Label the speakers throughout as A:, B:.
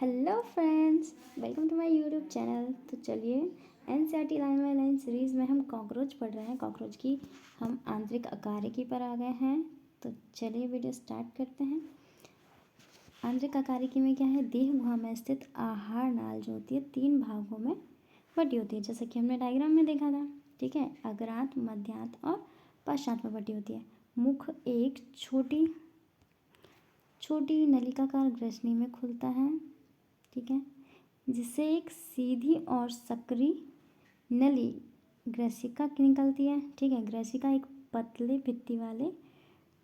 A: Hello friends, welcome to my YouTube channel. तो चलिए NCERT line by line series में हम कॉकरोच पढ़ रहे हैं। कॉकरोच की हम आंतरिक अकारिकी पर आ गए हैं। तो चलिए वीडियो स्टार्ट करते हैं। आंतरिक अकारिकी में क्या है, देह गुहा में स्थित आहार नाल जो होती है 3 भागों में बटी होती है, जैसे कि हमने डायग्राम में देखा था। ठीक है, अग्रांत, मध्यांत और पश्चात में बटी होती है। मुख एक छोटी नलिकाकार ग्रसनी में खुलता है, ठीक है, जिससे एक सीधी और सक्रिय नली ग्रसिका निकलती है। ठीक है, ग्रसिका एक पतले भित्ति वाले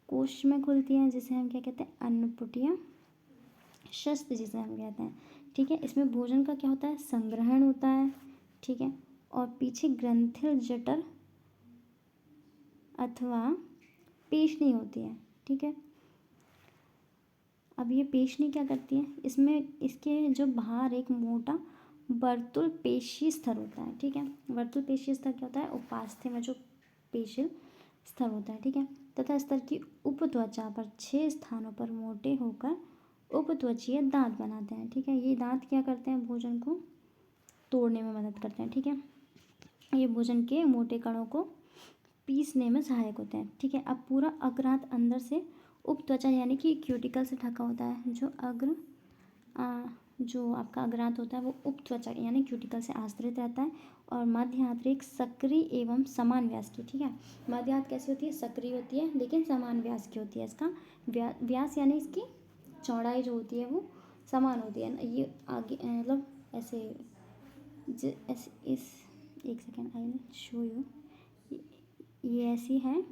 A: कोश में खुलती है, जिसे हम क्या कहते हैं, अन्नपुटिया शस्त्र जिसे हम कहते हैं। ठीक है, इसमें भोजन का क्या होता है, संग्रहण होता है। ठीक है, और पीछे ग्रंथिल जठर अथवा पेशनी होती है। ठीक है, अब ये पेशनी क्या करती है, इसमें इसके जो बाहर एक मोटा वर्तुल पेशी स्तर होता है। ठीक है, वर्तुल पेशी स्तर क्या होता है, उपास्थि में जो पेशिल स्तर होता है। ठीक है, तथा स्तर की उपत्वचा पर 6 स्थानों पर मोटे होकर उपत्वचीय दांत बनाते हैं। ठीक है, ये दांत क्या करते हैं, भोजन को तोड़ने में मदद करते हैं। ठीक है, ये भोजन के मोटे कणों को पीसने में सहायक होते हैं। ठीक है, अब पूरा अग्रांत अंदर से उपत्वचा यानी कि क्यूटिकल से ढका होता है। जो आपका अग्रांत होता है वो उपत्वचा यानी क्यूटिकल से आश्रित रहता है। और मध्यांत एक सक्रिय एवं समान व्यास की। ठीक है, मध्यांत कैसी होती है, सक्रिय होती है लेकिन समान व्यास की होती है। इसका व्यास यानी इसकी चौड़ाई जो होती है वो समान होती है। ये आगे मतलब ऐसे इस एक second I will show you, ये ऐसी है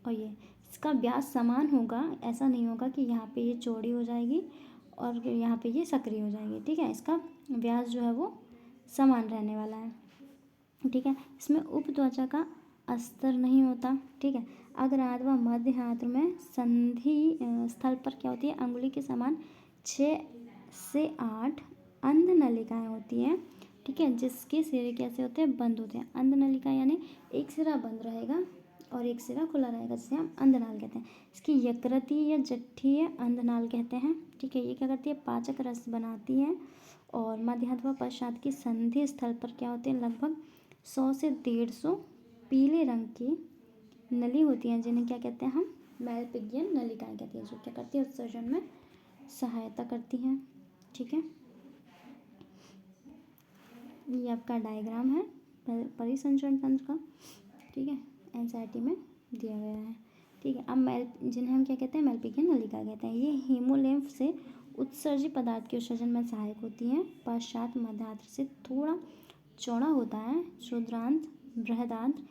A: और ये इसका व्यास समान होगा। ऐसा नहीं होगा कि यहाँ पे ये चौड़ी हो जाएगी और यहाँ पे ये सक्रिय हो जाएगी। ठीक है, इसका व्यास जो है वो समान रहने वाला है। ठीक है, इसमें उपत्वचा का अस्तर नहीं होता। ठीक है, अग्रांत व मध्य हाथ में संधि स्थल पर क्या होती है, अंगुली के समान 6 से 8 अंध नलिकाएं होती हैं। ठीक है, जिसके सिरे कैसे होते हैं, बंद होते हैं। अंध नलिका यानी एक सिरा बंद रहेगा और एक सिरा खुला रहेगा, जिसे हम अंधनाल कहते हैं। इसकी यकृति या जठरीय अंधनाल कहते हैं। ठीक है, ये क्या करती है, पाचक रस बनाती है। और मध्यांत व पश्चात की संधि स्थल पर क्या होते हैं, लगभग 100 से 150 पीले रंग की नली होती हैं, जिन्हें क्या कहते हैं हम, मैलपिगियन नलिकाएं कहती हैं, जो क्या करती है, उत्सर्जन में सहायता करती हैं। ठीक है, ये आपका डायग्राम है परिसंचरण तंत्र का। ठीक है, एनसीईआरटी में दिया गया है। ठीक है, अब जिन्हें हम क्या कहते हैं, मैलपिगियन नलिका कहते हैं। ये हीमोलिम्फ से उत्सर्जित पदार्थ के उत्सर्जन में सहायक होती हैं। पश्चात मध्यांत्र से थोड़ा चौड़ा होता है। क्षुद्रांत, बृहदांत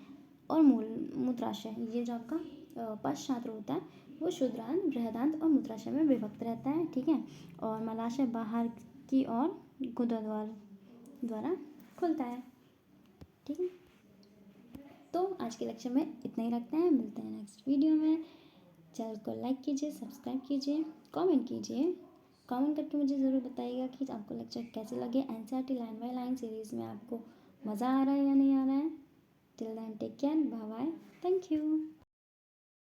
A: और मूत्राशय, ये जो आपका पश्चात्र होता है वो क्षुद्रांत, बृहदांत और मूत्राशय में विभक्त रहता है। ठीक है, और मलाशय बाहर की ओर गुदा द्वारा खुलता है। ठीक है, तो आज के लेक्चर में इतना ही रखते हैं। मिलते हैं नेक्स्ट वीडियो में। चैनल को लाइक कीजिए, सब्सक्राइब कीजिए, कमेंट कीजिए। कमेंट करके मुझे ज़रूर बताइएगा कि आपको लेक्चर कैसे लगे। NCERT line by line series में आपको मज़ा आ रहा है या नहीं आ रहा है। Till then take care, bye bye, thank you.